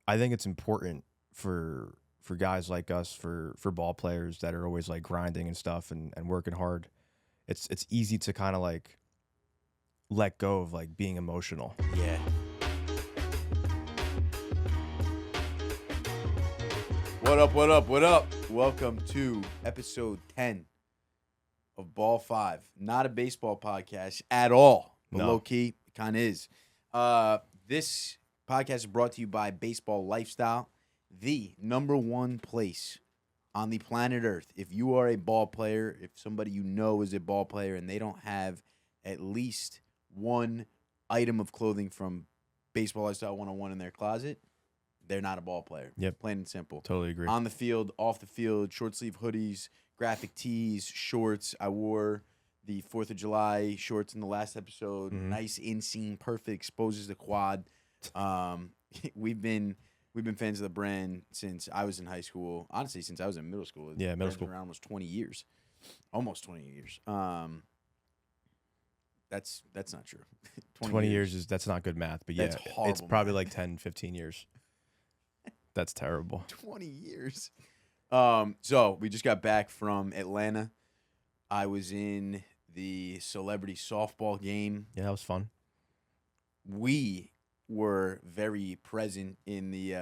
I think it's important for guys like us, for ball players that are always like grinding and stuff and working hard. It's easy to kind of like let go of like being emotional. Yeah. What up, what up, what up? Welcome to episode 10 of Ball 5. Not a baseball podcast at all, but No. low-key, it kind of is. This podcast is brought to you by Baseball Lifestyle, the number one place on the planet Earth. If you are a ball player, if somebody you know is a ball player and they don't have at least one item of clothing from Baseball Lifestyle 101 in their closet, they're not a ball player. Yep. Plain and simple. Totally agree. On the field, off the field, short sleeve hoodies, graphic tees, shorts. I wore the 4th of July shorts in the last episode. Mhm. Nice inseam, perfect, exposes the quad. We've been fans of the brand since I was in high school. Honestly, since I was in middle school. Yeah, middle Brand's been school. around almost 20 years. Almost 20 years. That's not true. 20 years that's not good math, but yeah, That's it's horrible probably math. like 10, 15 years. That's terrible. 20 years. So we just got back from Atlanta. I was in the celebrity softball game. Yeah, that was fun. We were very present in the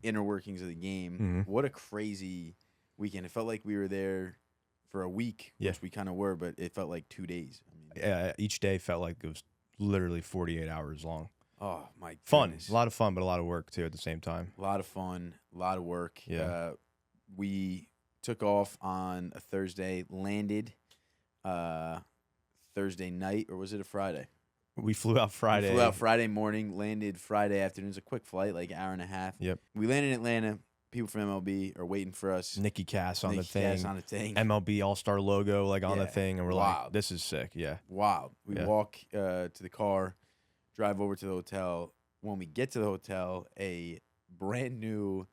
inner workings of the game. Mhm. What a crazy weekend. It felt like we were there for a week, Yeah. which we kind of were, but it felt like 2 days. I mean, Yeah, each day felt like it was literally 48 hours long. oh, my Fun. goodness. A lot of fun, but a lot of work too at the same time. A lot of fun, a lot of work. Yeah. We took off on a Thursday, landed Thursday night, or was it a Friday? We flew out Friday. We flew out Friday morning, landed Friday afternoon. It was a quick flight, like an hour and a half. Yep. We landed in Atlanta. People from MLB are waiting for us. Nicky.cass on Nicky the thing. Cass on the thing. MLB All-Star logo like on the Yeah, thing, and we're wild. like, this is sick. Yeah. Wild. We Yeah. walk to the car, drive over to the hotel. When we get to the hotel, a brand new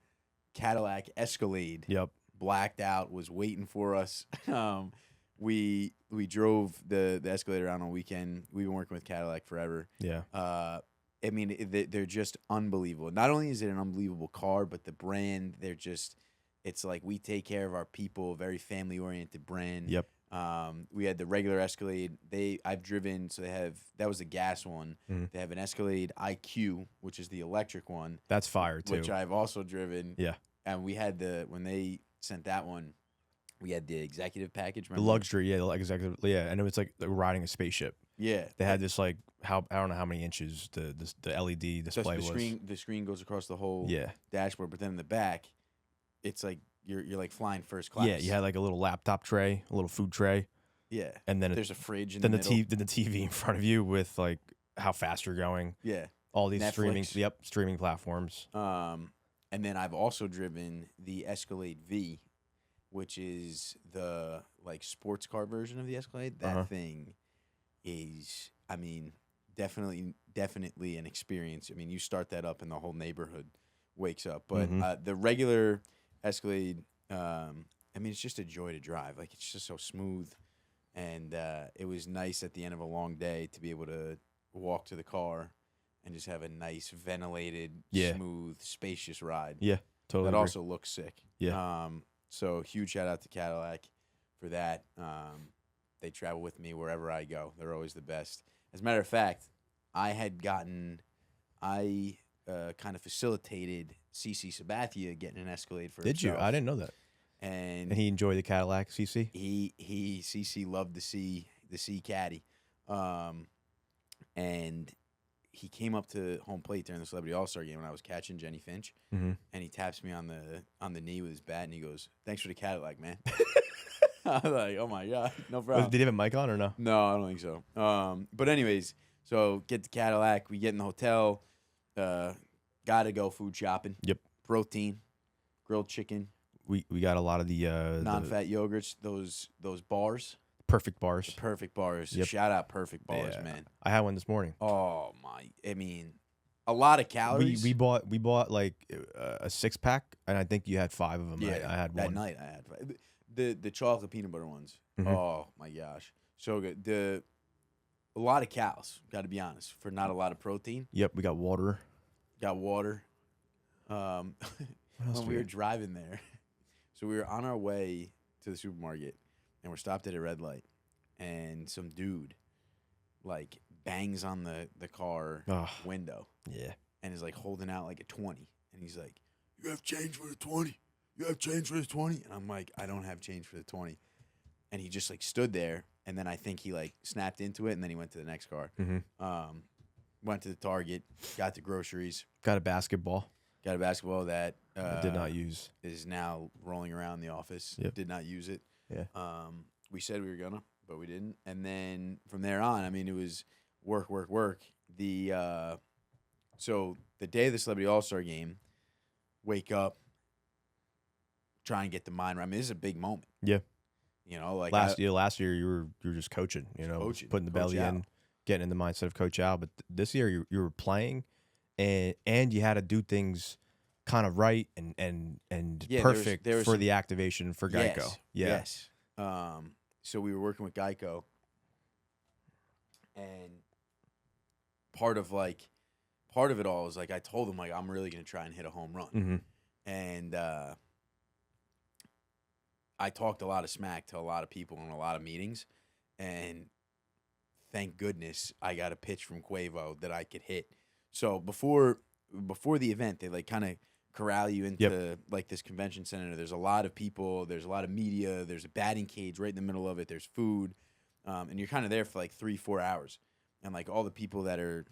Cadillac Escalade, Yep. blacked out, was waiting for us. We drove the Escalade around on weekend. We've been working with Cadillac forever. Yeah. I mean, they're just unbelievable. Not only is it an unbelievable car, but the brand, it's like we take care of our people, very family-oriented brand. Yep. We had the regular Escalade. I've driven, so that was the gas one. Mhm. They have an Escalade IQ, which is the electric one, That's fire too. which I've also driven. Yeah. And we had when they sent that one, we had the executive package. The Remember? luxury, yeah, exactly. Yeah, and it was like riding a spaceship. Yeah. They had this like I don't know how many inches the LED So display was. the screen goes across the whole Yeah. dashboard, but then in the back, it's like you're like flying first class. Yeah, you had like a little laptop tray, a little food tray, Yeah. and then There's a fridge in then the the middle. TV in front of you with like how fast you're going. Yeah. All these Netflix. streaming platforms. And then I've also driven the Escalade V, which is the like sports car version of the Escalade. That thing is, I mean, definitely an experience. I mean, you start that up and the whole neighborhood wakes up. But the regular Escalade, I mean, it's just a joy to drive. Like, it's just so smooth. And it was nice at the end of a long day to be able to walk to the car and just have a nice, ventilated, smooth, spacious ride. Yeah, totally. That agree. also looks sick. Yeah. So huge shout out to Cadillac for that. They travel with me wherever I go. They're always the best. As a matter of fact, I kind of facilitated CC Sabathia getting an Escalade for Did you? himself. I didn't know that. And he enjoyed the Cadillac CC. CC loved the C Caddy, and he came up to home plate during the Celebrity All-Star game when I was catching Jenny Finch, and he taps me on the knee with his bat, and he goes, "Thanks for the Cadillac, man." I was like, "Oh my god, no problem." Did he have a mic on or no? No, I don't think so. But anyways, so get the Cadillac. We get in the hotel. Gotta go food shopping. Yep. Protein, grilled chicken, We got a lot of the non-fat yogurts. Those bars. perfect bars. Perfect bars. Yep. Shout out Perfect Bars, Yeah. man. I had one this morning. Oh my! I mean, a lot of calories. We bought like a 6-pack, and I think you had 5 of them. Yeah, I had that one. night. I had the chocolate peanut butter ones. Mhm. Oh my gosh, so good. A lot of calories. Got to be honest, for not a lot of protein. Yep, we got water. Got water. Um, What else when do we we were got? driving there, so we were on our way to the supermarket, and we're stopped at a red light, and some dude like bangs on the car Oh, window yeah. and is like holding out like a 20, and he's like, "You have change for the 20? You have change for the 20?" And I'm like, "I don't have change for the 20." And he just like stood there, and then I think he like snapped into it, and then he went to the next car. Went to the Target, got the groceries, Got a basketball. got a basketball that I did not use. is now rolling around the office. Yep. Did not use it. Yeah. We said we were gonna, but we didn't. And then from there on, I mean, it was work, work, work. So the day of the Celebrity All-Star game, wake up, try and get the mind right. I mean, this is a big moment. Yeah. You know, like Last year you were just coaching. You know, coaching, putting the Coach belly Al. in, getting in the mindset of Coach Al. But this year you were playing, and you had to do things kind of right and Yeah, perfect there was for some- the activation for Geico. Yes, Yeah. Yes. So we were working with Geico, and part of it all was like I told him like I'm really gonna try and hit a home run, Mm-hmm. and I talked a lot of smack to a lot of people in a lot of meetings, and thank goodness I got a pitch from Quavo that I could hit. So before the event, they like kind of corral you into like this convention center. There's a lot of people. There's a lot of media. There's a batting cage right in the middle of it. There's food, and you're kind of there for like 3-4 hours, and like all the people that are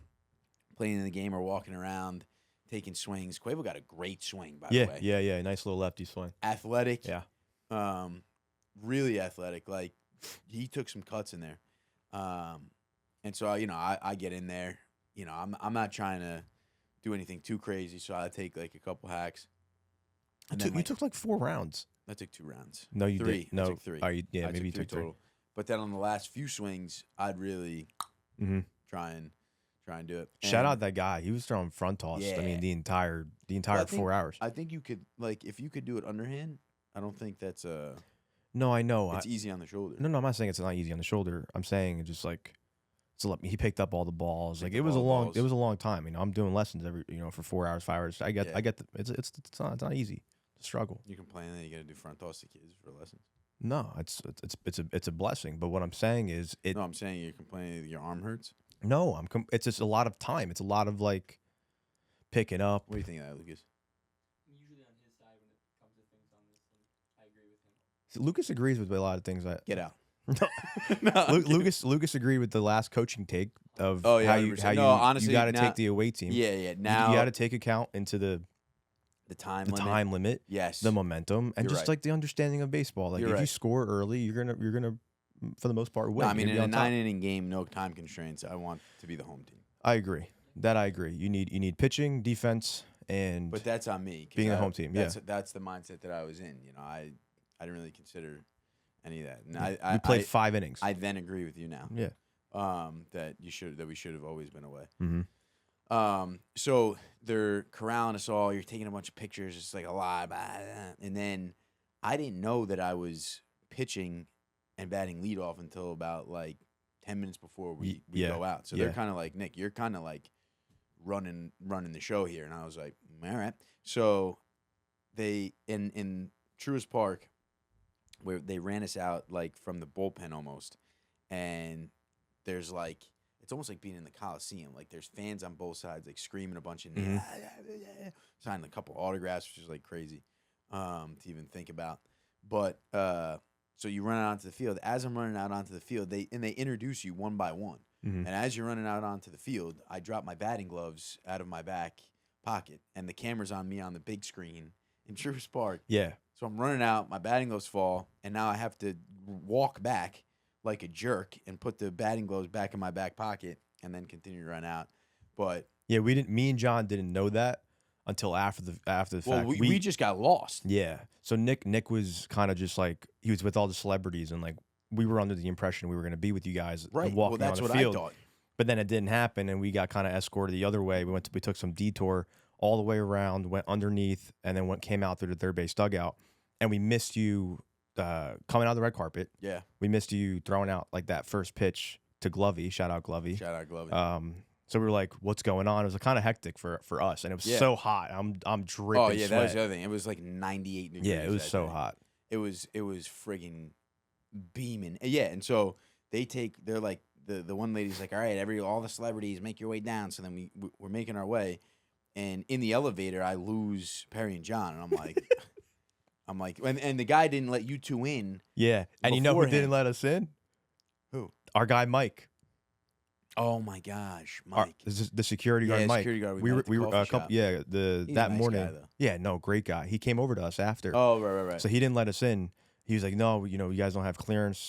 playing in the game are walking around, taking swings. Quavo got a great swing, by the way. Yeah. Nice little lefty swing. Athletic. Yeah. Really athletic. Like he took some cuts in there. And so I get in there. You know, I'm not trying to do anything too crazy, so I take like a couple hacks. And You took like 4 rounds. I took 2 rounds. No, you 3. did. No, I took 3. Oh, yeah, I maybe you took 3. But then on the last few swings, I'd really Mm-hmm. try and do it. Shout out that guy. He was throwing front toss. I Yeah. mean, the entire I think- 4 hours. I think you could like if you could do it underhand. I don't think that's No, I know. it's easy on the shoulder. No, I'm not saying it's not easy on the shoulder. I'm saying it's just like he picked up all the balls. Like Picked it up was a all the long balls. it was a long time. You know, I'm doing lessons every for 4 hours, 5 hours. I get Yeah. it's not easy. It's a struggle. You complain that you got to do front toss to kids for lessons. No, it's a blessing. But what I'm saying is No, I'm saying you're complaining that your arm hurts. it's just a lot of time. It's a lot of like picking up. What do you think of that, Lucas? I'm usually on his side when it comes to things on this, and I agree with him. Lucas agrees with a lot of things. Get out. Lucas agreed with the last coaching take of Oh, yeah, how you 100%. No, honestly, you got to now- take the away team. Yeah. Now you got to take account into the time the limit. time limit, Yes. the momentum, and You're just right. like the understanding of baseball. Like You're if you right. score early, you're gonna for the most part win. No, I mean, You're in gonna a be on top. 9-inning game, no time constraints. I want to be the home team. I agree. I agree. You need pitching, defense, and But that's on me. 'cause being the home team. That's the mindset that I was in. You know, I didn't really consider any of that. And we played 5 innings. I then agree with you now. Yeah. That we should have always been away. Mm-hmm. So they're corralling us all. You're taking a bunch of pictures. It's like a lot, and then I didn't know that I was pitching and batting leadoff until about like 10 minutes before we Yeah. go out. So Yeah. they're kind of like, Nick, you're kind of like running the show here, and I was like, all right. So they in Truist Park, where they ran us out like from the bullpen almost, and there's like. It's almost like being in the Coliseum. Like there's fans on both sides, like screaming a bunch of signing a couple autographs, which is like crazy to even think about. But so you run out onto the field. As I'm running out onto the field, they introduce you one by one. Mm-hmm. And as you're running out onto the field, I drop my batting gloves out of my back pocket, and the camera's on me on the big screen in Truist Park. Yeah. So I'm running out, my batting gloves fall, and now I have to walk back like a jerk and put the batting gloves back in my back pocket and then continue to run out. But Yeah, we didn't. Me and John didn't know that until after the fact. we just got lost. Yeah. So Nick was kind of just like he was with all the celebrities, and like we were under the impression we were going to be with you guys Right. and Well, walking that's on the what field. I thought. But then it didn't happen, and we got kind of escorted the other way. We took some detour all the way around, went underneath, and then came out through the third base dugout, and we missed you coming out of the red carpet. Yeah. We missed you throwing out like that first pitch to Glovey. Shout out Glovey. Shout out Glovey. So we were like, "What's going on?" It was kind of hectic for us, and it was Yeah. so hot. I'm dripping Oh yeah, that was sweat. the other thing. It was like 98 degrees. Yeah, it was that so day. hot. It was friggin' beaming. Yeah, and so they're like the one lady's like, all right, all the celebrities make your way down. So then we're making our way, and in the elevator I lose Perry and John, and I'm like, and the guy didn't let you two in. Yeah, and you know who beforehand. didn't let us in? Who? Our guy Mike. Oh my gosh, Mike. The security guard, Yeah, Mike. security guard we We met were at the we were coffee a couple. shop. Yeah, He's a that nice morning. guy, though. Yeah, no, great guy. He came over to us after. Oh right. So he didn't let us in. He was like, "No, you guys don't have clearance,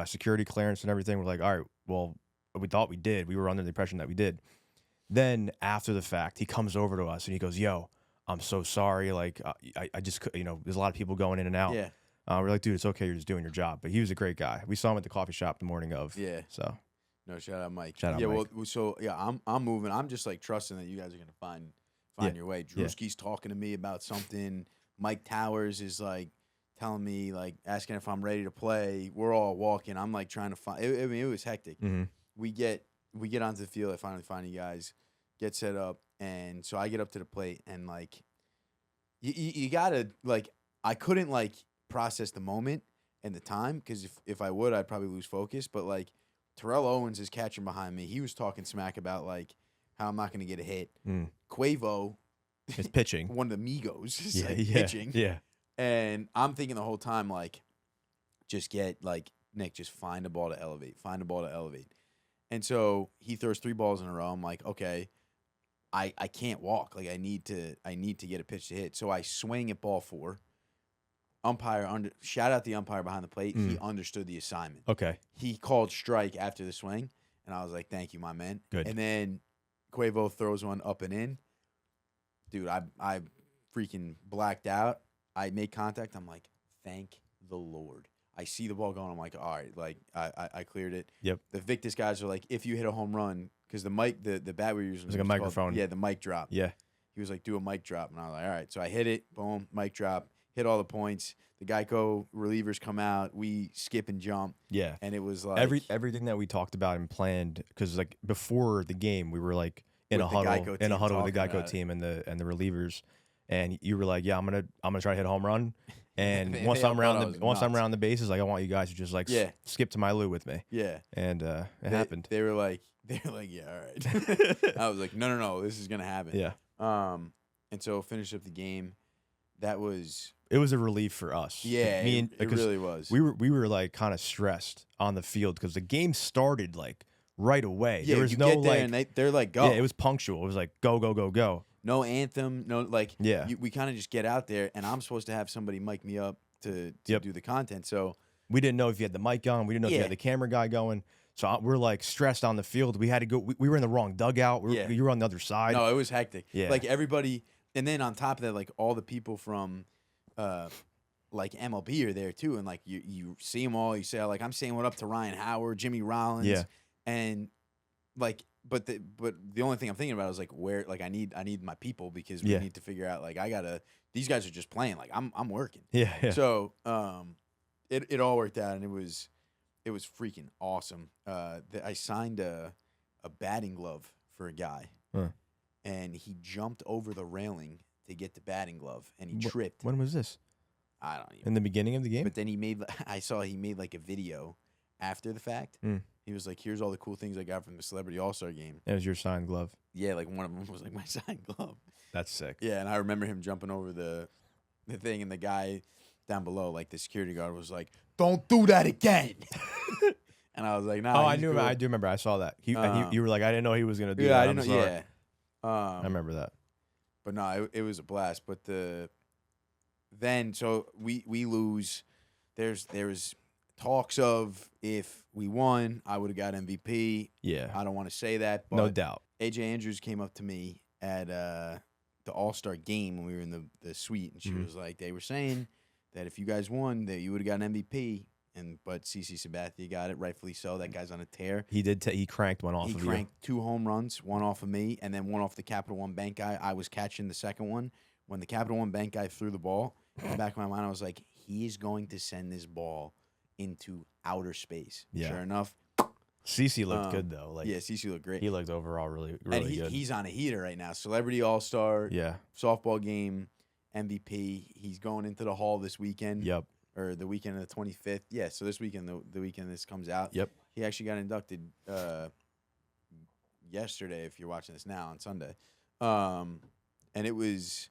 security clearance, and everything." We're like, "All right, well, we thought we did. We were under the impression that we did." Then after the fact, he comes over to us and he goes, "Yo, I'm so sorry. Like, I just, there's a lot of people going in and out." Yeah. We're like, "Dude, it's okay. You're just doing your job." But he was a great guy. We saw him at the coffee shop the morning of. Yeah. So No, shout out Mike. Shout out yeah, Mike. well, so yeah, I'm moving. I'm just like trusting that you guys are gonna find your way. Yeah. Drewski's talking to me about something. Mike Towers is like telling me, like asking if I'm ready to play. We're all walking. I'm like trying to find. I mean, it was hectic. mm-hmm. We get onto the field. I finally find you guys. Get set up, and so I get up to the plate, and like you gotta like I couldn't like process the moment and the time because if I would, I'd probably lose focus. But like Terrell Owens is catching behind me. He was talking smack about like how I'm not going to get a hit. Quavo is pitching. One of the Migos is Yeah, like yeah, pitching. yeah. And I'm thinking the whole time like just get like Nick, just find a ball to elevate. Find a ball to elevate. And so he throws 3 balls in a row. I'm like, okay, I can't walk. Like I need to get a pitch to hit. So I swing at ball 4. Shout out the umpire behind the plate. He understood the assignment. Okay. He called strike after the swing, and I was like, "Thank you, my man." Good. And then Quavo throws one up and in. Dude, I freaking blacked out. I made contact. I'm like, "Thank the Lord." I see the ball going. I'm like, "All right," like I cleared it. Yep. The Victus guys are like, "If you hit a home run," because the mic, the bat we were using was like a microphone. Yeah, the mic drop. Yeah. He was like, "Do a mic drop," and I was like, "All right." So I hit it. Boom, mic drop. Hit all the points. The Geico relievers come out. We skip and jump. Yeah. And it was like everything that we talked about and planned, because like before the game we were like in a With the huddle Geico team with the talking Geico about it. team and the relievers, and you were like, "Yeah, I'm gonna try to hit a home run." And They once all I'm thought I around was once I'm nuts. around the bases, like I want you guys to just like Yeah. skip to my loo with me. Yeah. And it happened. They were like, yeah, all right. I was like, no, this is gonna happen. Yeah. And so finish up the game. That was It was a relief for us. yeah. Me and it because really was. we were like kind of stressed on the field because the game started like right away. yeah, There was you no get there like and they're like, go. yeah, it was punctual. It was like go go go go. No anthem. No like. Yeah. We kind of just get out there, and I'm supposed to have somebody mic me up to Yep. do the content. So We didn't know if you had the mic on. We didn't know if you Yeah. had the camera guy going. So we're like stressed on the field. We had to go. We were in the wrong dugout. Yeah. You were on the other side. no, it was hectic. Yeah. Like everybody, and then on top of that, like all the people from, like MLB are there too, and like you see them all. You say like I'm saying what up to Ryan Howard, Jimmy Rollins, Yeah. and like, but the only thing I'm thinking about is like where like I need my people because we Yeah. need to figure out like I gotta. These guys are just playing. Like I'm working. Yeah. Yeah. So it all worked out, and it was freaking awesome. I signed a batting glove for a guy, Huh. and he jumped over the railing to get the batting glove, and he Wh- tripped. When was this? I don't even. In the beginning of the game? But then I saw he made like a video after the fact. Mm. He was like, "Here's all the cool things I got from the Celebrity All-Star game." It was your signed glove. Yeah, like one of them was like my signed glove. That's sick. Yeah, and I remember him jumping over the thing, and the guy down below, like the security guard, was like, "Don't do that again." And I was like, "Nah." Oh, I he's knew. cool. I do remember. I saw that. You were like, I didn't know he was gonna do Yeah, that. I I'm didn't know. sorry. Yeah. I remember that. But no, it was a blast. But then so we lose. There's talks of if we won, I would have got MVP. Yeah. I don't want to say that, but No doubt. AJ Andrews came up to me at the All-Star game when we were in the suite, and she Mhm. was like, they were saying that if you guys won, that you would have got an MVP. But CC Sabathia got it, rightfully so. That guy's on a tear. He did. He cranked one off He of cranked 2 home runs, one off of me, and then one off the Capital One Bank guy. I was catching the second one. When the Capital One Bank guy threw the ball, in the back of my mind, I was like, he's going to send this ball into outer space. Yeah. Sure enough, CC looked good though. Like yeah, CC looked great. he looked overall really and good. He's on a heater right now. Celebrity All-Star. Yeah. Softball game MVP. He's going into the Hall this weekend. Yep. Or the weekend of the 25th. Yeah, so this weekend, the weekend this comes out. Yep. He actually got inducted yesterday, if you're watching this now, on Sunday. And it was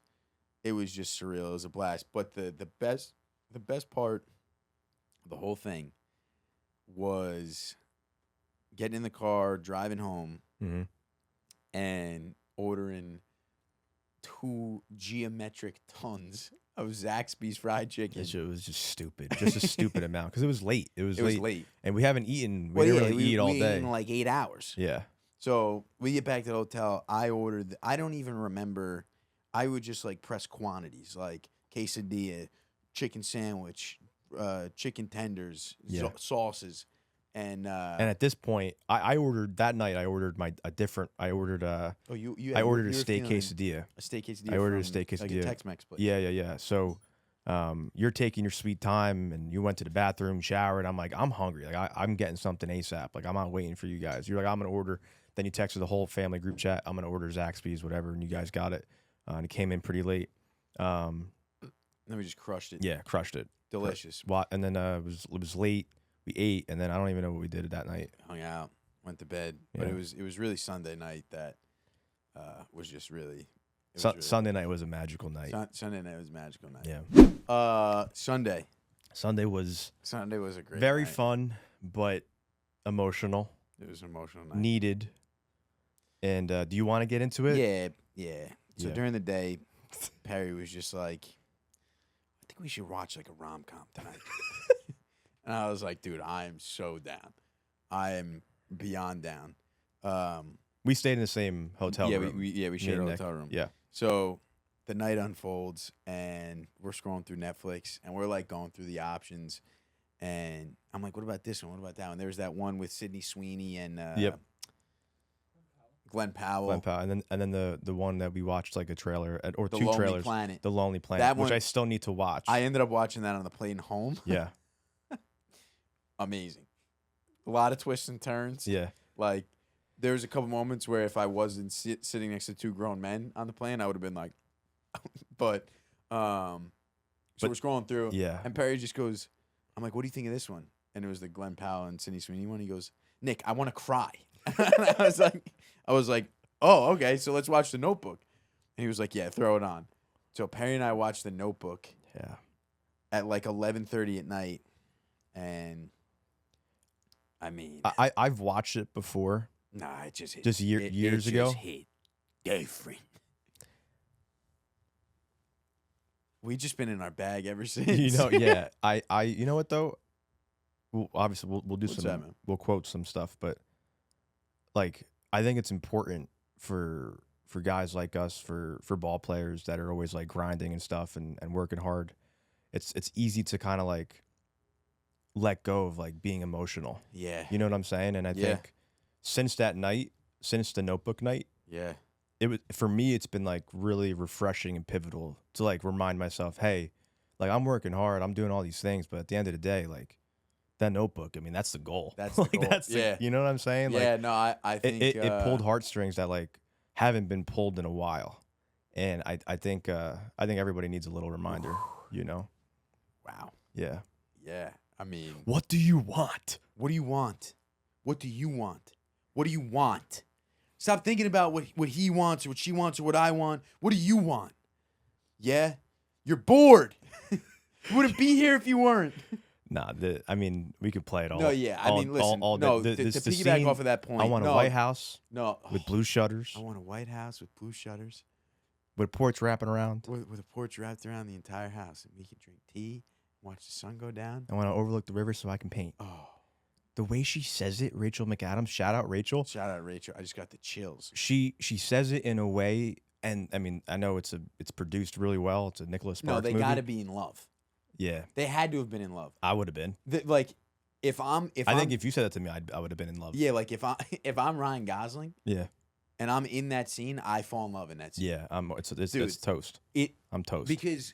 just surreal. It was a blast. But the best part of the whole thing was getting in the car, driving home, and ordering 2 geometric tons of Zaxby's fried chicken. That shit was just stupid. Just a stupid amount. Because it was late. It was late. And we haven't eaten. We didn't really eat all day. In like 8 hours. Yeah. So we get back to the hotel. I ordered, I don't even remember. I would just like press quantities like quesadilla, chicken sandwich, chicken tenders, sauces. And at this point, I ordered that night. I ordered I ordered a steak quesadilla. A steak quesadilla. I ordered a steak quesadilla. Like a Tex-Mex place. Yeah. So, you're taking your sweet time, and you went to the bathroom, showered. I'm like, I'm hungry. Like I'm getting something ASAP. Like I'm not waiting for you guys. You're like, I'm gonna order. Then you texted the whole family group chat. I'm gonna order Zaxby's, whatever, and you guys got it. And it came in pretty late. Then we just crushed it. Yeah, crushed it. Delicious. And then it was late. We ate, and then I don't even know what we did that night. Hung out, went to bed, but it was really Sunday night that was just really. Sunday night was a magical night. Sunday night was a magical night. Yeah. Sunday was a great very night. fun, but emotional. It was an emotional night. Needed. And do you want to get into it? Yeah. So during the day, Perry was just like, I think we should watch like a rom-com tonight. And I was like, dude, I am so down. I am beyond down. We stayed in the same hotel room. We shared a hotel room. Yeah. So the night unfolds, and we're scrolling through Netflix, and we're like going through the options. And I'm like, what about this one? What about that one? There's that one with Sydney Sweeney and Glenn Powell. And then the one that we watched like a trailer or The 2 Lonely trailers. Planet. The Lonely Planet, That which one- I still need to watch. I ended up watching that on the plane home. Yeah. Amazing. A lot of twists and turns. Yeah. Like, there was a couple moments where if I wasn't sitting next to 2 grown men on the plane, I would have been like, but we're scrolling through. Yeah. And Perry just goes, I'm like, what do you think of this one? And it was the Glenn Powell and Sydney Sweeney one. He goes, Nick, I want to cry. And I was like, oh, okay, so let's watch The Notebook. And he was like, yeah, throw it on. So Perry and I watched The Notebook. Yeah. At like 11:30 at night, and I mean, I've watched it before. Nah, it just hit. Just years ago. Just hit different. We just been in our bag ever since. Yeah. I you know what though? Obviously we'll do What's some. that, man? We'll quote some stuff, but like I think it's important for guys like us, for ball players that are always like grinding and stuff and working hard. It's easy to kind of like let go of like being emotional. Yeah. You know what I'm saying? And I think since that night, since the Notebook night, Yeah. it was for me. It's been like really refreshing and pivotal to like remind myself, hey, like I'm working hard, I'm doing all these things, but at the end of the day, like that Notebook, I mean, that's the goal. That's the goal. You know what I'm saying? Yeah. Like, No, I think it pulled heartstrings that like haven't been pulled in a while, and I think everybody needs a little reminder. You know? Wow. Yeah. Yeah. I mean, What do you want? what do you want? What do you want? What do you want? Stop thinking about what he wants or what she wants or what I want. What do you want? Yeah? You're bored. You wouldn't be here if you weren't. Nah, I mean, we could play it all. No, yeah. I mean, listen. all no, the to the piggyback scene, off of that point. I want a no, White House No. with blue shutters, I want a White House with blue shutters, with porch wrapping around. with a porch wrapped around the entire house, and we can drink tea, watch the sun go down. I want to overlook the river so I can paint. Oh, The way she says it, Rachel McAdams, shout out Rachel. shout out Rachel. I just got the chills. She says it in a way, and I mean, I know it's produced really well. It's a Nicholas Sparks No, they movie. got to be in love. Yeah, They had to have been in love. I would have been. Like, I think if you said that to me, I would have been in love. yeah, like if I'm Ryan Gosling Yeah. and I'm in that scene, I fall in love in that scene. Yeah. It's Dude, toast. I'm toast. Because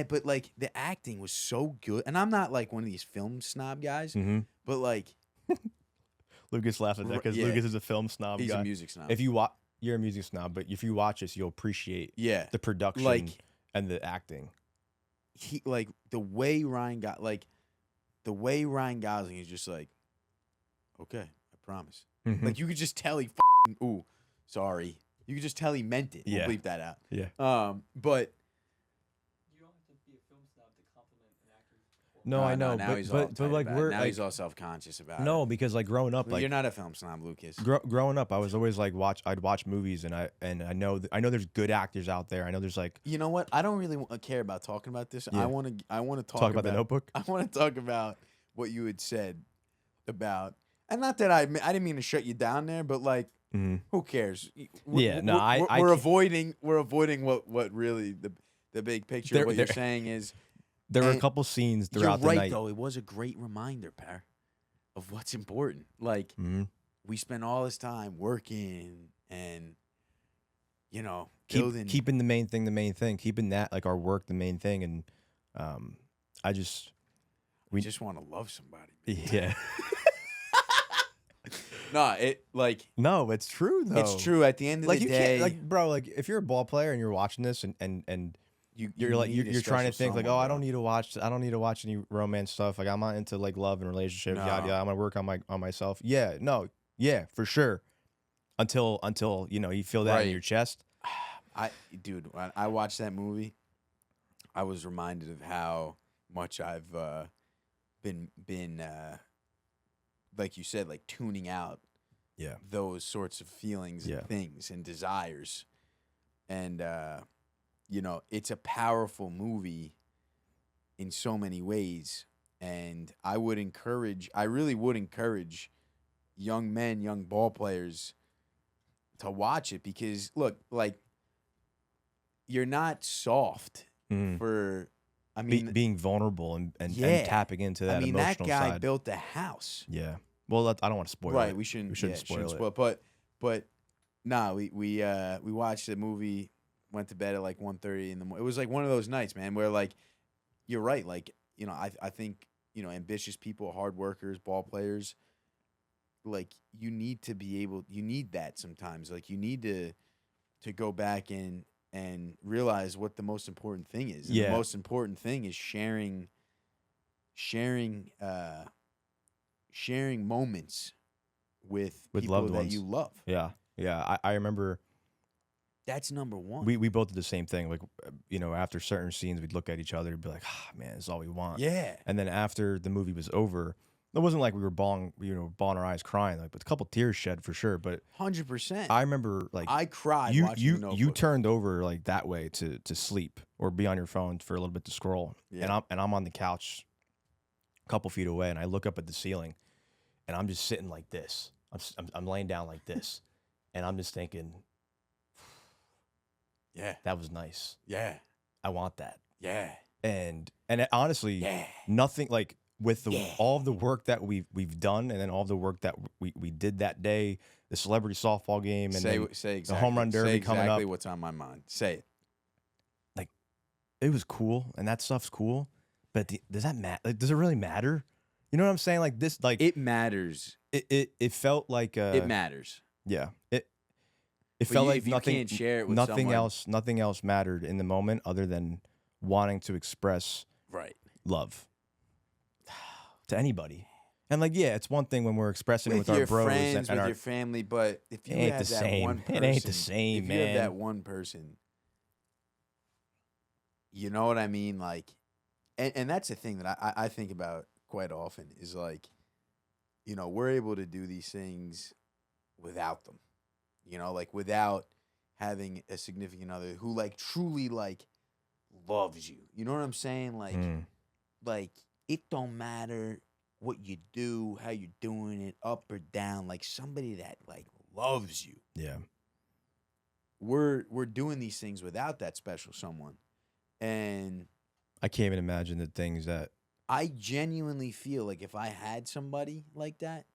but like the acting was so good, and I'm not like one of these film snob guys, Mm-hmm. but like Lucas laughs at that because Yeah. Lucas is a film snob He's guy. a music snob. If you're a music snob, but if you watch this, you'll appreciate Yeah. the production Like, and the acting. he like the way Ryan Gosling is just like, okay, I promise. Mhm. Like you could just tell he ooh, sorry. You could just tell he meant it. Yeah. We'll bleep that out. Yeah. But You don't have to be a film snob to compliment an actor's performance. No, I know, now but he's all but tight like about it. we're now like he's all self-conscious about it. no, because like growing up, like You're not a film snob, Lucas. growing up, I was always like I'd watch movies, and I know there's good actors out there. I know there's like You know what? I don't really care about talking about this. Yeah. I want to talk about the Notebook. I want to talk about what you had said about, and not that I didn't mean to shut you down there, but like, Mhm. who cares? Yeah, no, we're avoiding what really the big picture of what you're There- saying is. There were a And couple scenes You're throughout the right night. though. It was a great reminder, Par, of what's important. Like Mhm. we spend all this time working and building. Keeping the main thing, keeping that like our work the main thing, and I just we just want to love somebody. yeah. No, No, it's true though. it's true. At the end of Like the you day, can't like bro, like if you're a ball player and you're watching this and you're like need a you're trying to special think like, someone, oh, I bro. don't need to watch any romance stuff. Like I'm not into like love and relationships. No. Yada yada. I'm gonna work on myself. Yeah, no, yeah, for sure. Until you feel that in Right. your chest. Dude, when I watched that movie, I was reminded of how much I've been like you said, like tuning out Yeah. those sorts of feelings Yeah. and things and desires. And it's a powerful movie in so many ways. And I really would encourage young men, young ball players to watch it because look, like you're not soft Mhm. for I mean Being vulnerable and Yeah. tapping into that I mean that emotional guy side. built a house. Yeah. Well, I don't want to spoil Right, it. we shouldn't spoil it. but nah, we watched the movie, went to bed at like 1:30 in the morning. It was like one of those nights, man, where like you're right, like I think ambitious people, hard workers, ball players, like you need that sometimes. Like you need to go back and realize what the most important thing is. And Yeah. the most important thing is sharing moments with people loved that ones. you love. Yeah. Yeah. I remember That's number one. we both did the same thing. Like, after certain scenes, we'd look at each other and be like, man, this is all we want. Yeah. And then after the movie was over, it wasn't like we were bawling our eyes crying, like, but a couple tears shed for sure. But 100%. I remember like I cried you watching you The you Notebook. turned over like that way to sleep or be on your phone for a little bit to scroll. Yeah. And I'm on the couch a couple feet away, and I look up at the ceiling, and I'm just sitting like this. I'm laying down like this, and I'm just thinking, Yeah. that was nice. Yeah. I want that. Yeah. And honestly, Yeah. nothing like with Yeah. all of the work that we've done, and then all of the work that we did that day, the celebrity softball game, and Say then exactly. home run derby say coming exactly up. what's on my mind. Say it. it was cool, and that stuff's cool. But does that matter? Like, does it really matter? You know what I'm saying? Like this, like It matters. it felt like It matters. yeah. It But felt like if you nothing can't share it with nothing someone- else mattered in the moment other than wanting to express Right. love to anybody. And like, yeah, it's one thing when we're expressing it with your our bros friends, and with our your family, but if you It ain't have the that same. one It person, ain't the same, if you have man. that one person, you know what I mean? Like, and that's the thing that I think about quite often is like, we're able to do these things without them, like without having a significant other who like truly like loves you. You know what I'm saying? Like, like it don't matter what you do, how you're doing it, up or down, like somebody that like loves you. yeah. We're doing these things without that special someone. And I can't even imagine the things that I genuinely feel like if I had somebody like that,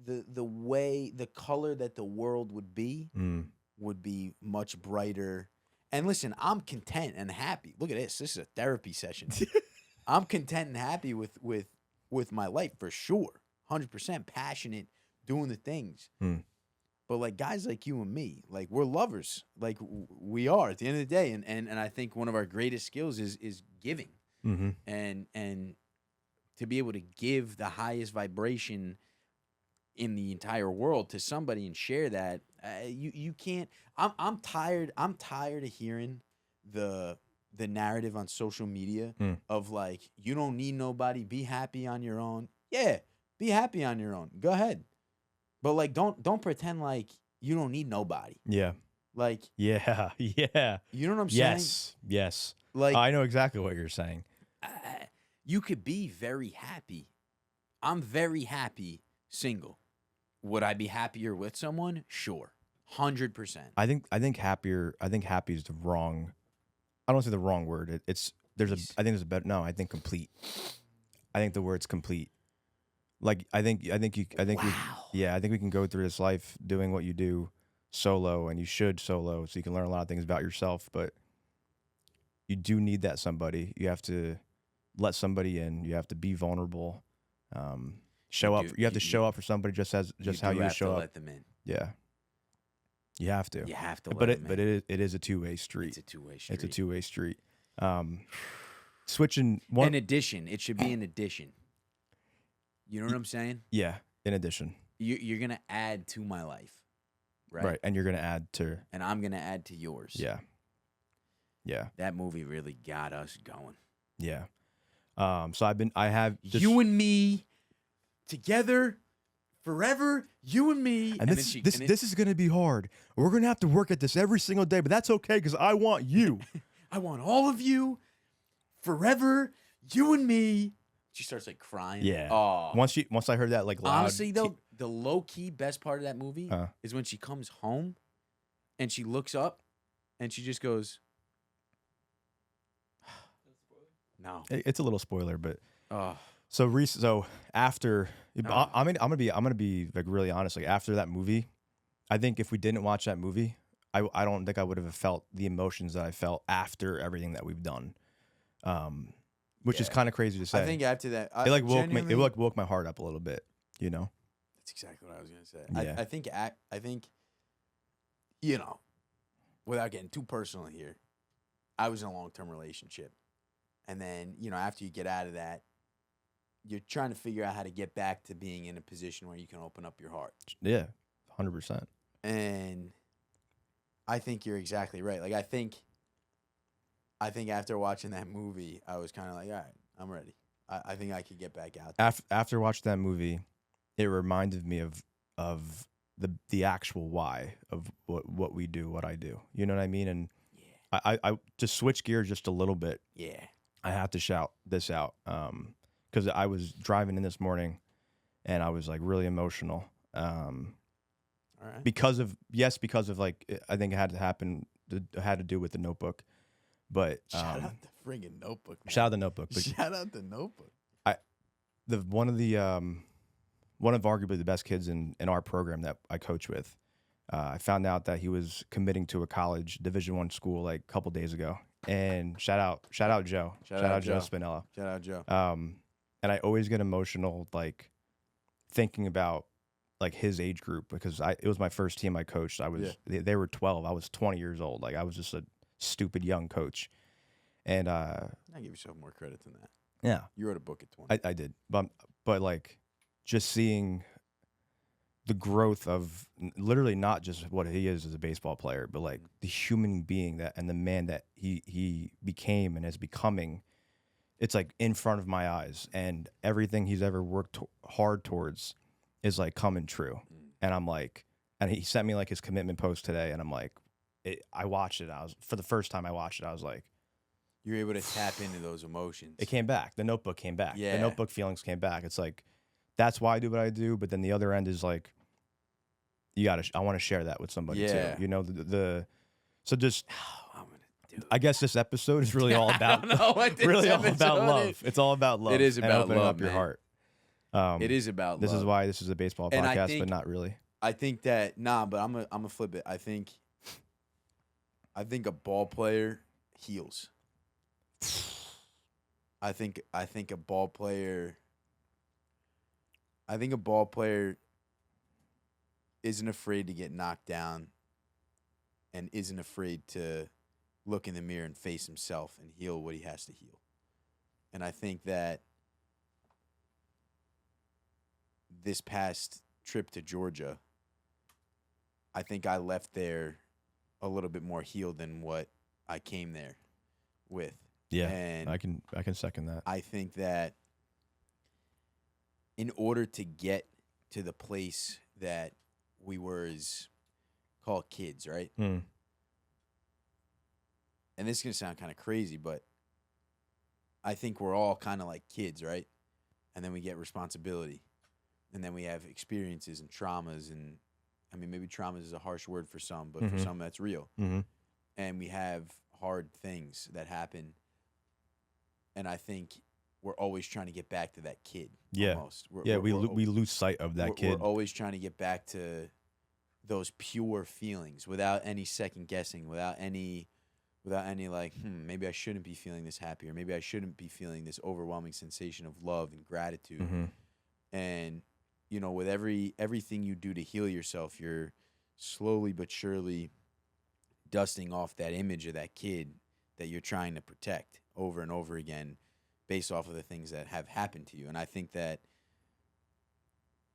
the color that the world would be much brighter. And listen, I'm content and happy. Look at this. This is a therapy session. I'm content and happy with with my life for sure. 100% passionate, doing the things. But like guys like you and me, like we're lovers. Like we are at the end of the day. And I think one of our greatest skills is giving. And to be able to give the highest vibration in the entire world to somebody and share that, you can't. I'm tired of hearing the narrative on social media of like, you don't need nobody, be happy on your own. Yeah, be happy on your own. Go ahead. But like don't pretend like you don't need nobody. Yeah. Like Yeah. Yeah. you know what I'm saying? Yes. Like I know exactly what you're saying. you could be very happy. I'm very happy single. Would I be happier with someone? Sure. 100%. I think happier. I think happy is the wrong. I don't say the wrong word. I think there's a better. No, I think complete. I think the word's complete. Like I think Wow. I think we can go through this life doing what you do solo, and you should solo, so you can learn a lot of things about yourself. But you do need that somebody. You have to let somebody in. You have to be vulnerable. Show up. You have to show up for somebody just how you show up. Let them in. Yeah. You have to. You have to let them in. But it is a two-way street. It's a two-way street. It's a two-way street. Switching one. In addition, it should be an addition. You know what I'm saying? Yeah. In addition. You're gonna add to my life, right? Right. And you're gonna add to. And I'm gonna add to yours. Yeah. Yeah. That movie really got us going. Yeah. So I have just, you and me together forever. You and me. And this is gonna be hard. We're gonna have to work at this every single day, but that's okay because I want you. I want all of you forever. You and me. She starts like crying. Yeah. Oh. Once I heard that like loud. Honestly though, the low key best part of that movie is when she comes home and she looks up and she just goes. No. It's a little spoiler, but Oh. so after I'm gonna be like really honest. Like after that movie, I think if we didn't watch that movie, I don't think I would have felt the emotions that I felt after everything that we've done. Which is kind of crazy to say. I think after that, it like woke my heart up a little bit. You know. That's exactly what I was gonna say. Yeah. I think, you know, without getting too personal here, I was in a long-term relationship, and then after you get out of that, you're trying to figure out how to get back to being in a position where you can open up your heart. Yeah, 100%. And I think you're exactly right. Like I think after watching that movie, I was kind of like, all right, I'm ready. I think I could get back out there. After watching that movie, it reminded me of the actual why of what we do, what I do. You know what I mean? And I to switch gears just a little bit. Yeah. I have to shout this out because I was driving in this morning, and I was like really emotional. All right. Because of like I think it had to happen. It had to do with the Notebook. But shout out the friggin' Notebook. Man. Shout out the Notebook. But shout out the Notebook. One of arguably the best kids in our program that I coach with. I found out that he was committing to a college Division I school like a couple days ago. And shout out Joe. Shout out Joe Spinella. Shout out Joe. And I always get emotional like thinking about like his age group because it was my first team I coached. They were 12. I was 20 years old. Like I was just a stupid young coach. And I give yourself more credit than that. Yeah. You wrote a book at 20. I did. But like just seeing the growth of literally not just what he is as a baseball player, but like the human being and the man that he became and is becoming, it's like in front of my eyes, and everything he's ever worked hard towards is like coming true. And I'm like, and he sent me like his commitment post today, and I'm like, I watched it. For the first time I watched it, I was like, you're able to tap into those emotions. It came back. The Notebook came back. Yeah. The Notebook feelings came back. It's like, that's why I do what I do. But then the other end is like, I want to share that with somebody too. You know, so just, I guess this episode is really all about, all about love. It's all about love. It is about opening love, up your man. heart. It is about this love. is why this is a baseball And podcast, but not really. I think that, but I'm gonna flip it. I think a ball player heals. I think a ball player I think a ball player isn't afraid to get knocked down and isn't afraid to look in the mirror and face himself and heal what he has to heal. And I think that this past trip to Georgia, I think I left there a little bit more healed than what I came there with. Yeah, and I can second that. I think that in order to get to the place that we were as called kids, right? Mm. And this is going to sound kind of crazy, but I think we're all kind of like kids, right? And then we get responsibility. And then we have experiences and traumas. And I mean, maybe traumas is a harsh word for some, but for some, that's real. Mm-hmm. And we have hard things that happen. And I think we're always trying to get back to that kid. Yeah. Almost. We lose sight of that kid. We're always trying to get back to those pure feelings without any second guessing, without any like, maybe I shouldn't be feeling this happy, or maybe I shouldn't be feeling this overwhelming sensation of love and gratitude. Mm-hmm. And, you know, with everything you do to heal yourself, you're slowly but surely dusting off that image of that kid that you're trying to protect over and over again based off of the things that have happened to you. And I think that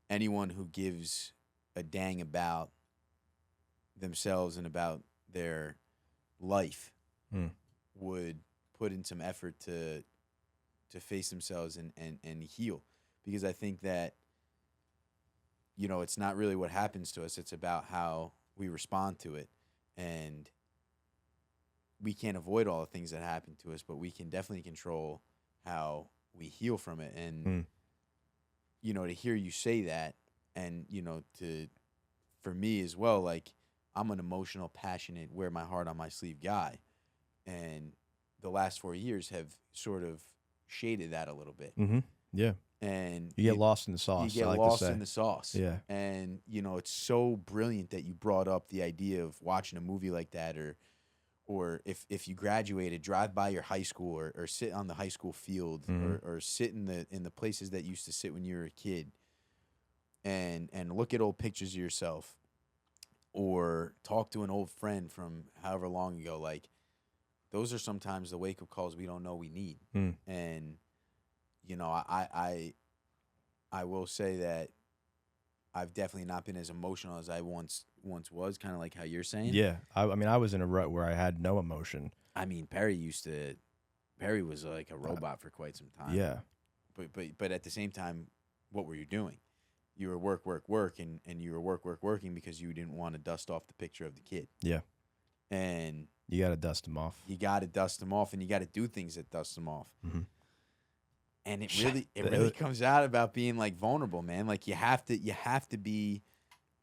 anyone who gives a dang about themselves and about their life would put in some effort to face themselves and heal. Because I think that, you know, it's not really what happens to us. It's about how we respond to it. And we can't avoid all the things that happen to us, but we can definitely control how we heal from it. And, you know, to hear you say that, and, you know, for me as well, like, I'm an emotional, passionate, wear my heart on my sleeve guy. And the last 4 years have sort of shaded that a little bit. Mm-hmm. Yeah. And you get lost in the sauce. You get lost in the sauce. Yeah. And, you know, it's so brilliant that you brought up the idea of watching a movie like that, or if you graduated, drive by your high school, or sit on the high school field, or sit in the places that you used to sit when you were a kid, and look at old pictures of yourself, or talk to an old friend from however long ago. Like, those are sometimes the wake-up calls we don't know we need. And, you know, I will say that I've definitely not been as emotional as I once was, kind of like how you're saying. Yeah. I mean, I was in a rut where I had no emotion. I mean, Perry was like a robot for quite some time. Yeah. But at the same time, what were you doing? You were work, and you were working because you didn't want to dust off the picture of the kid. Yeah. And you got to dust them off. You got to dust them off, and you got to do things that dust them off. Mm-hmm. And it really comes out about being like vulnerable, man. Like, you have to be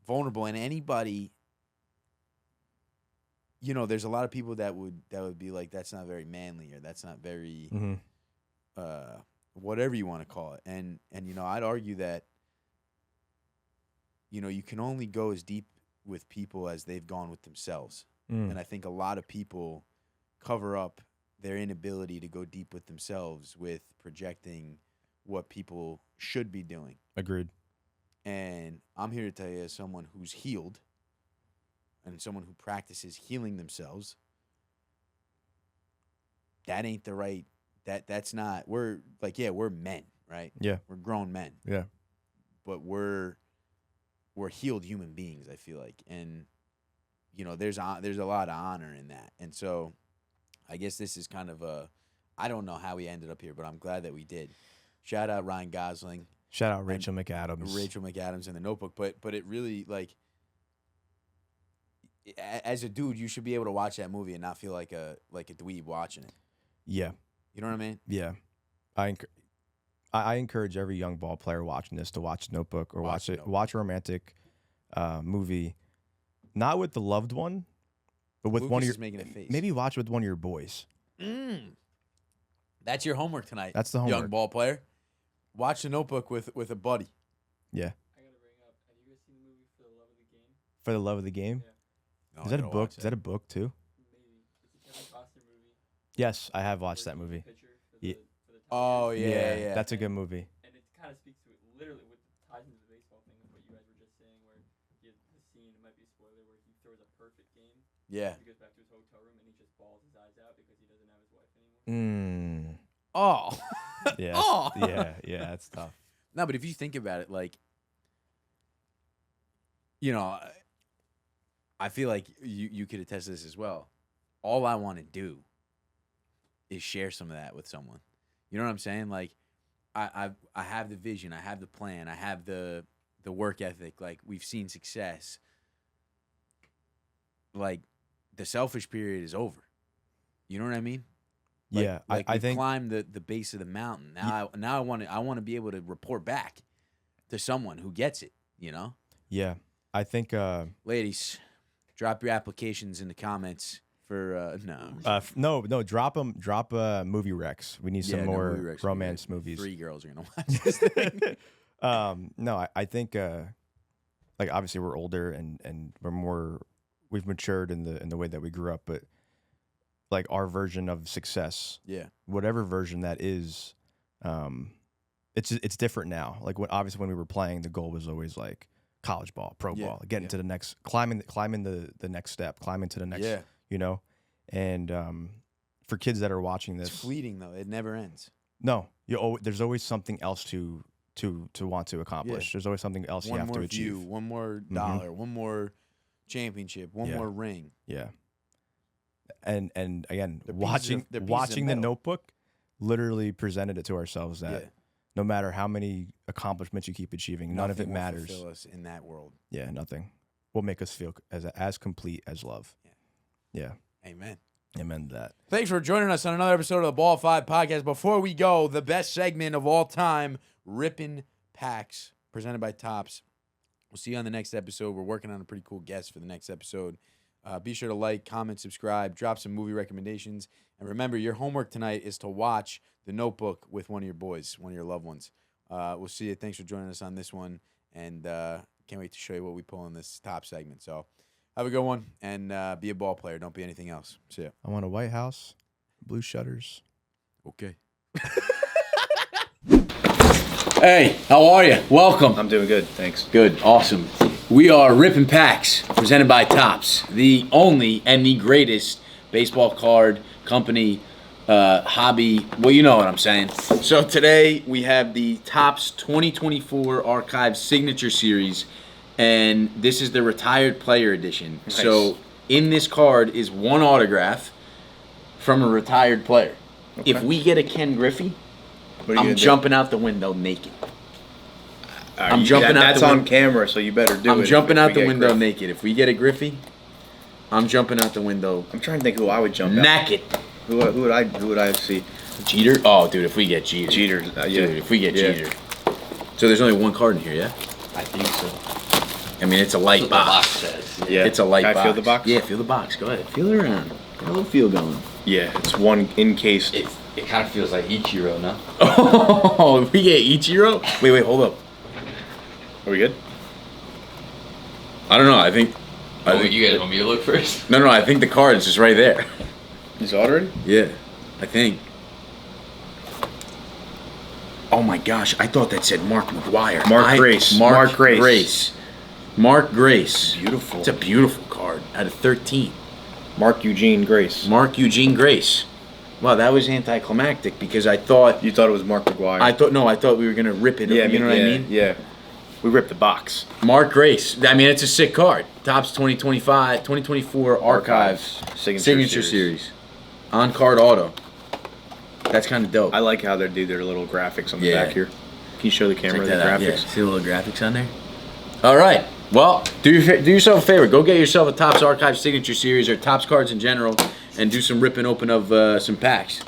vulnerable. And anybody, you know, there's a lot of people that would be like, that's not very manly, or that's not very whatever you want to call it. And you know, I'd argue that, you know, you can only go as deep with people as they've gone with themselves. And I think a lot of people cover up their inability to go deep with themselves with projecting what people should be doing. Agreed. And I'm here to tell you, as someone who's healed and someone who practices healing themselves, that ain't the right, that's not, we're like, yeah, we're men, right? Yeah. We're grown men. Yeah. But we're healed human beings, I feel like. And, you know, there's a lot of honor in that. And so I guess this is kind of I don't know how we ended up here, but I'm glad that we did. Shout out Ryan Gosling. Shout out Rachel McAdams. Rachel McAdams in The Notebook. But it really, like, as a dude, you should be able to watch that movie and not feel like a dweeb watching it. Yeah. You know what I mean? Yeah. I encourage every young ball player watching this to watch Notebook, or watch a romantic movie, not with the loved one, but with Lucas one of is making a face. Maybe watch with one of your boys. That's your homework tonight. That's the homework. Young ball player. Watch The Notebook with a buddy. Yeah. I gotta bring up. Have you guys seen the movie For the Love of the Game? For the Love of the Game? Yeah. No, Is that a book? Is that a book too? Maybe. It's a Kevin Costner movie. Yes, I have watched that movie. For the Oh, Tigers. yeah. That's a good movie. And it kind of speaks to it literally with the Yeah. He goes back to his hotel room and he just bawls his eyes out because he doesn't have his wife anymore. Oh. Yeah. Oh. Yeah. That's tough. No, but if you think about it, like, you know, I feel like you could attest to this as well. All I want to do is share some of that with someone. You know what I'm saying? Like, I have the vision, I have the plan, I have the work ethic. Like, we've seen success. Like, the selfish period is over. You know what I mean? Like, Yeah, like I we've think climbed the base of the mountain. Now I want to be able to report back to someone who gets it. You know? Yeah, I think. Ladies, drop your applications in the comments for No, drop them. Drop movie recs. We need some more movie recs. romance movies. 3 girls are gonna watch this thing. No, I think like obviously we're older and we've matured in the way that we grew up, but like our version of success, Yeah. whatever version that is, it's different now. Like obviously when we were playing, the goal was always like college ball, pro ball, getting to the next, climbing the next step, climbing to the next, you know, and for kids that are watching this, It's fleeting though; it never ends. no, there's always something else to want to accomplish. Yeah. There's always something else you One have more to achieve. view, one more dollar, one more championship, one more ring. Yeah. And again, They're watching pieces of the metal. Notebook literally presented it to ourselves that Yeah. no matter how many accomplishments you keep achieving, none of it Nothing will matters. fulfill us in that world. Yeah, nothing will make us feel as complete as love. Yeah. Amen. Amen to that. Thanks for joining us on another episode of the Ball 5 podcast. Before we go, the best segment of all time, Rippin' Packs, presented by Topps. We'll see you on the next episode. We're working on a pretty cool guest for the next episode. Be sure to like, comment, subscribe, drop some movie recommendations. And remember, your homework tonight is to watch The Notebook with one of your boys, one of your loved ones. We'll see you. Thanks for joining us on this one. And can't wait to show you what we pull in this top segment. So have a good one and be a ball player. Don't be anything else. See ya. I want a White House, blue shutters. Okay. Hey, how are you? Welcome. I'm doing good, thanks. Good, awesome. We are Rippin' Packs, presented by Topps, the only and the greatest baseball card company, hobby. Well, you know what I'm saying. So today we have the Topps 2024 Archive Signature Series, and this is the Retired Player Edition. Nice. So in this card is one autograph from a retired player. Okay. If we get a Ken Griffey, What are you I'm gonna do? jumping out the window naked. I'm You- jumping out That's the on win- camera, so you better do it. I'm if jumping we out the get window Griff. naked. If we get a Griffey, I'm jumping out the window I'm trying to think who I would jump out. naked. Who would I see? Jeter? Oh, dude, if we get Jeter. Jeter. Yeah. Dude, if we get Yeah. Jeter. So there's only one card in here, yeah? I think so. I mean, it's a light That's what the box box. says. Yeah. It's a light Can box. I feel the box? Yeah, feel the box. Go ahead. Feel it around. Get a little feel going. Yeah, it's one encased. It kind of feels like Ichiro, no? Oh, if we get Ichiro? Wait, hold up. Are we good? I don't know. I think You guys want me to look first? No, I think the card is just right there. Is it already? Yeah, I think. Oh my gosh, I thought that said Mark McGuire. Mark Grace. Mark Grace. Grace. Mark Grace. Beautiful. It's a beautiful card out of 13. Mark Eugene Grace. Mark Eugene Grace. Wow, that was anticlimactic because I thought You thought it was Mark McGuire. I thought we were gonna rip it. Yeah, you know what I mean? Yeah. We ripped the box. Mark Grace. I mean, it's a sick card. Topps 2024 Archives Signature Series. On card auto. That's kind of dope. I like how they do their little graphics on the Yeah. back here. Can you show the camera Check the that out. graphics? Yeah. See the little graphics on there? All right. Well, do yourself a favor. Go get yourself a Topps Archive Signature Series or Topps cards in general and do some ripping open of some packs.